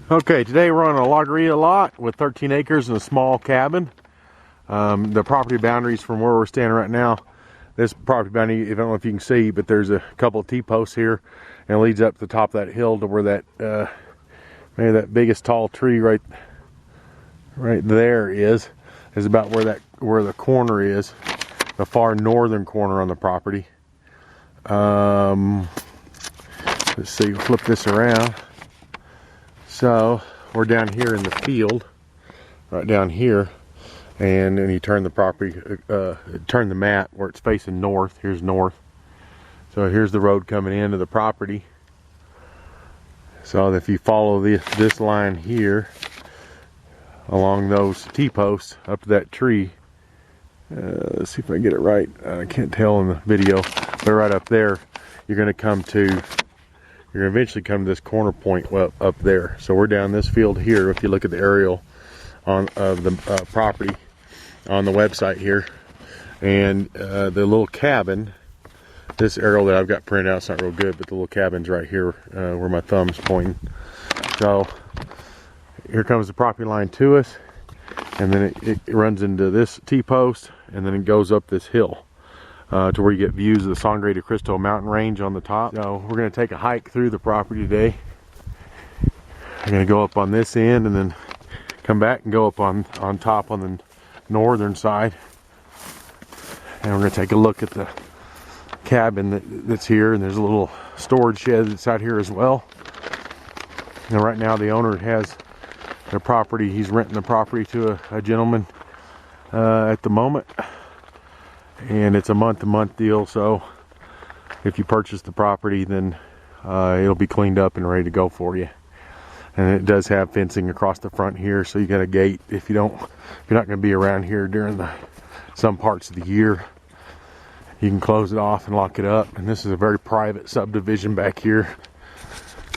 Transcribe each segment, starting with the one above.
Okay, today we're on a Garita lot with 13 acres and a small cabin. The property boundaries from where we're standing right now, this property boundary, I don't know if you can see, but there's a couple of T-posts here, and it leads up to the top of that hill to where that, maybe that biggest tall tree right there is about where the corner is, the far northern corner on the property. Let's see, flip this around. So we're down here in the field, right down here, and then you turn the property, turn the map where it's facing north. Here's north. So here's the road coming into the property. So if you follow this line here, along those T-posts up to that tree, let's see if I can get it right. I can't tell in the video, but right up there, you're going to eventually come to this corner point up there. So we're down this field here. If you look at the aerial of the property on the website here, and the little cabin, this aerial that I've got printed out, it's not real good, but the little cabin's right here where my thumb's pointing. So here comes the property line to us, and then it runs into this T-post, and then it goes up this hill to where you get views of the Sangre de Cristo mountain range on the top. So we're going to take a hike through the property today. I'm going to go up on this end and then come back and go up on top on the northern side, and we're going to take a look at the cabin that's here, and there's a little storage shed that's out here as well. And right now the owner has the property, he's renting the property to a gentleman at the moment, and it's a month-to-month deal. So if you purchase the property, then it'll be cleaned up and ready to go for you. And it does have fencing across the front here, so you got a gate if you're not going to be around here during some parts of the year. You can close it off and lock it up. And this is a very private subdivision back here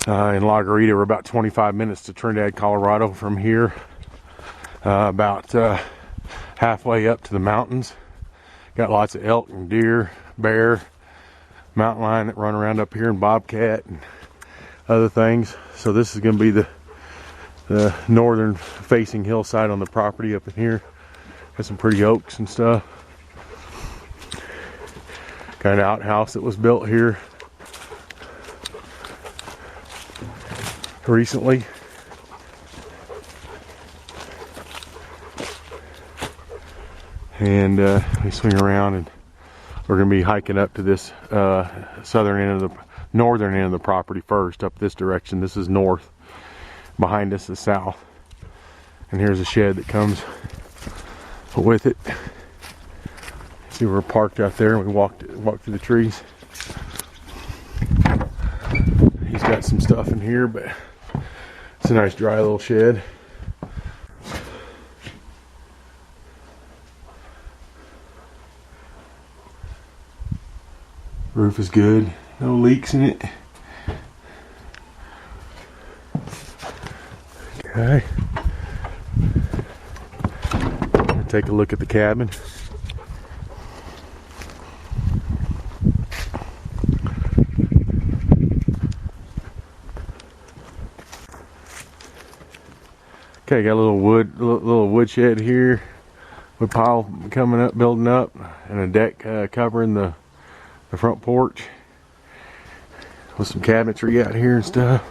in La Garita. We're about 25 minutes to Trinidad, Colorado from here, about halfway up to the mountains. Got lots of elk and deer, bear, mountain lion that run around up here, and bobcat and other things. So this is going to be the northern facing hillside on the property up in here. Got some pretty oaks and stuff. Got an outhouse that was built here recently. And we swing around, and we're going to be hiking up to this northern end of the property first, up this direction. This is north. Behind us is south. And here's a shed that comes with it. See, we're parked out there, and we walked through the trees. He's got some stuff in here, but it's a nice dry little shed. Roof is good, no leaks in it. Okay. Take a look at the cabin. Okay, got a little wood shed here, wood pile coming up, building up, and a deck covering the front porch with some cabinetry out here and stuff.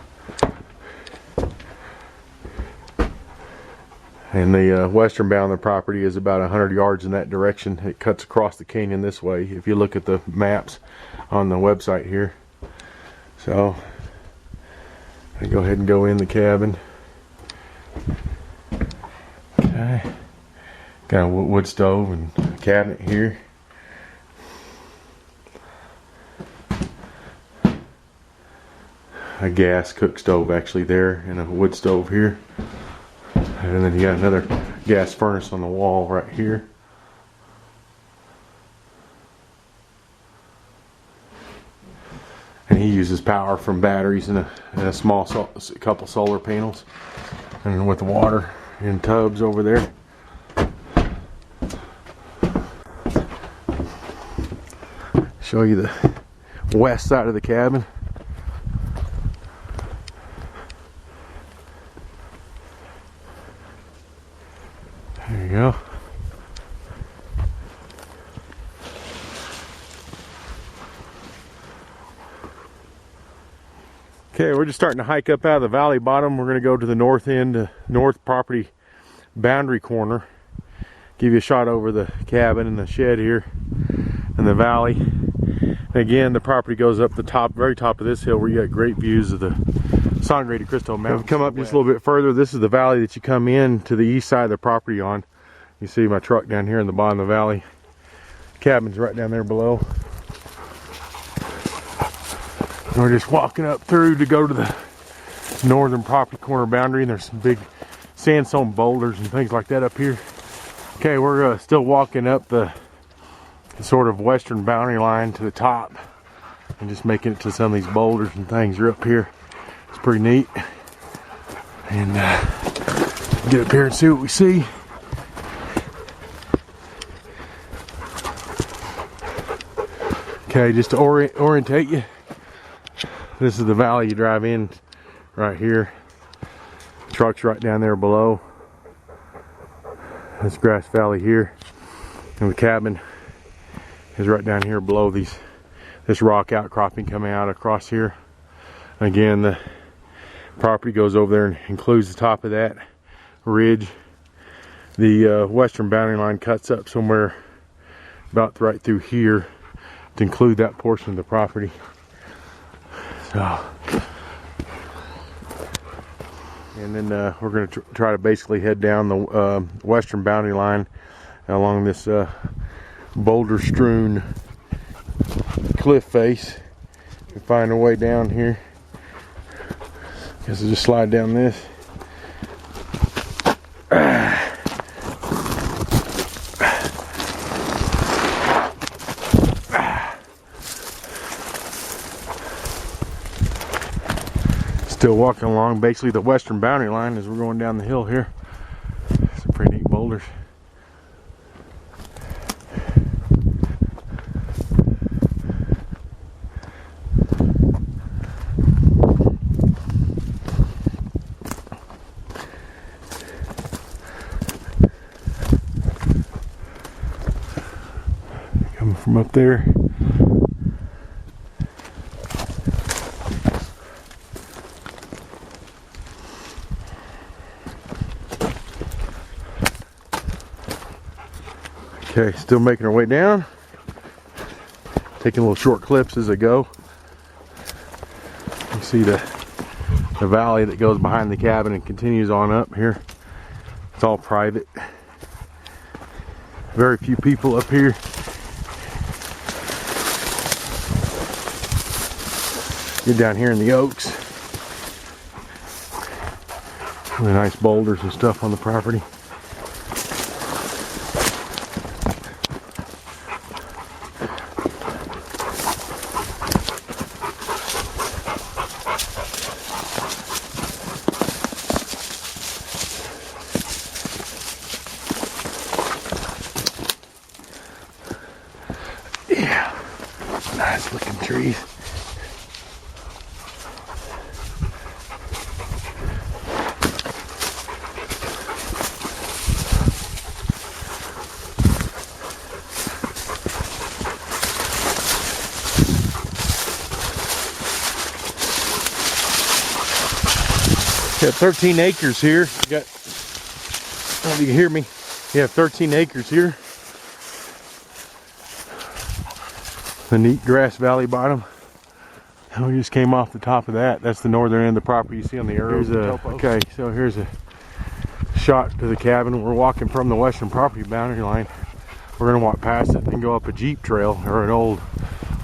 And the western bound of the property is about 100 yards in that direction. It cuts across the canyon this way if you look at the maps on the website here. So I go ahead and go in the cabin. Okay, got a wood stove and a cabinet here. A gas cook stove actually there, and a wood stove here. And then you got another gas furnace on the wall right here. And he uses power from batteries and a small couple solar panels, and with the water in tubs over there. Show you the west side of the cabin. There you go. Okay, we're just starting to hike up out of the valley bottom. We're going to go to the north end, north property boundary corner. Give you a shot over the cabin and the shed here and the valley. And again, the property goes up the top, very top of this hill where you got great views of the Sangre de Cristo Mountains. Come up just a little bit further. This is the valley that you come in to the east side of the property on. You see my truck down here in the bottom of the valley. Cabin's right down there below. And we're just walking up through to go to the northern property corner boundary, and there's some big sandstone boulders and things like that up here. Okay, we're still walking up the sort of western boundary line to the top and just making it to some of these boulders and things are up here. It's pretty neat. And get up here and see what we see. Okay, just to orientate you, this is the valley you drive in right here. Truck's right down there below. This grass valley here, and the cabin is right down here below this rock outcropping coming out across here. Again, the property goes over there and includes the top of that ridge. The western boundary line cuts up somewhere about right through here to include that portion of the property. So, and then we're going to try to basically head down the western boundary line along this boulder-strewn cliff face and find our way down here. Guess we'll just slide down this. Still walking along basically the western boundary line as we're going down the hill here. Some pretty neat boulders. Coming from up there. Okay, still making our way down. Taking little short clips as I go. You see the valley that goes behind the cabin and continues on up here. It's all private. Very few people up here. Get down here in the oaks. Really nice boulders and stuff on the property. Yeah, nice looking trees. Got 13 acres here. You got, I don't know if you can hear me. You have 13 acres here. The neat grass valley bottom. And we just came off the top of that. That's the northern end of the property you see on the arrows. Okay, so here's a shot to the cabin. We're walking from the western property boundary line. We're gonna walk past it and go up a Jeep trail or an old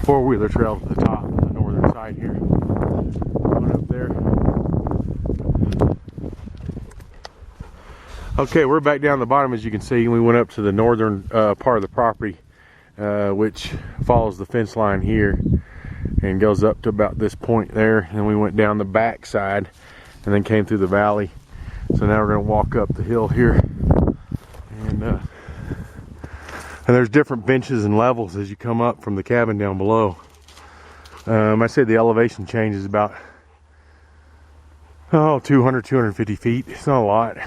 four-wheeler trail to the top on the northern side here. Going up there. Okay, we're back down the bottom as you can see. We went up to the northern part of the property, which follows the fence line here and goes up to about this point there. And then we went down the back side and then came through the valley. So now we're going to walk up the hill here. And there's different benches and levels as you come up from the cabin down below. I say the elevation change is about 200, 250 feet. It's not a lot.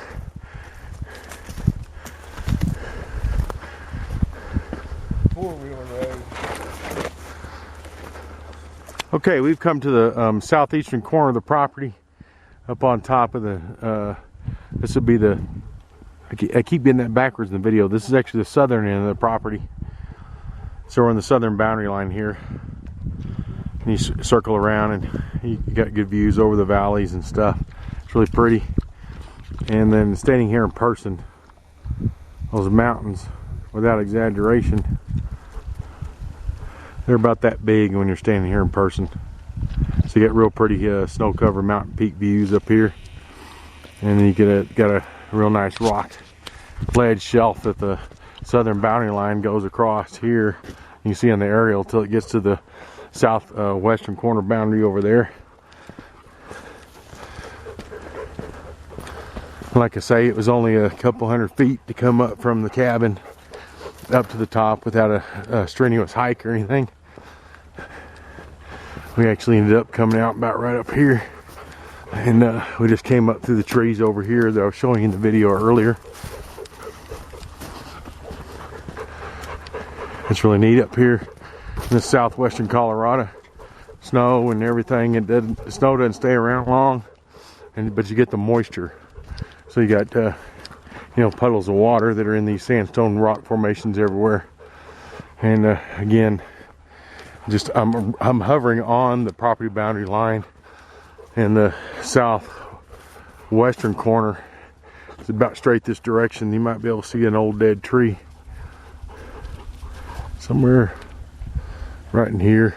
four-wheeler road. Okay, we've come to the southeastern corner of the property, up on top of the, this would be the, I keep getting that backwards in the video. This is actually the southern end of the property. So we're on the southern boundary line here. And you circle around and you got good views over the valleys and stuff. It's really pretty. And then standing here in person, those mountains, without exaggeration, they're about that big when you're standing here in person. So you get real pretty snow-covered mountain peak views up here. And then you got a real nice rock ledge shelf that the southern boundary line goes across here. You can see on the aerial till it gets to the southwestern corner boundary over there. Like I say, it was only a couple hundred feet to come up from the cabin up to the top without a strenuous hike or anything. We actually ended up coming out about right up here, and we just came up through the trees over here that I was showing you in the video earlier. It's really neat up here in the southwestern Colorado. Snow and everything, the snow doesn't stay around long, but you get the moisture. So you got you know, puddles of water that are in these sandstone rock formations everywhere. And again, just I'm hovering on the property boundary line in the southwestern corner. It's about straight this direction. You might be able to see an old dead tree somewhere right in here.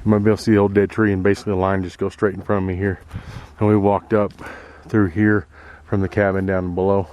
You might be able to see the old dead tree, and basically the line just goes straight in front of me here. And we walked up through here from the cabin down below.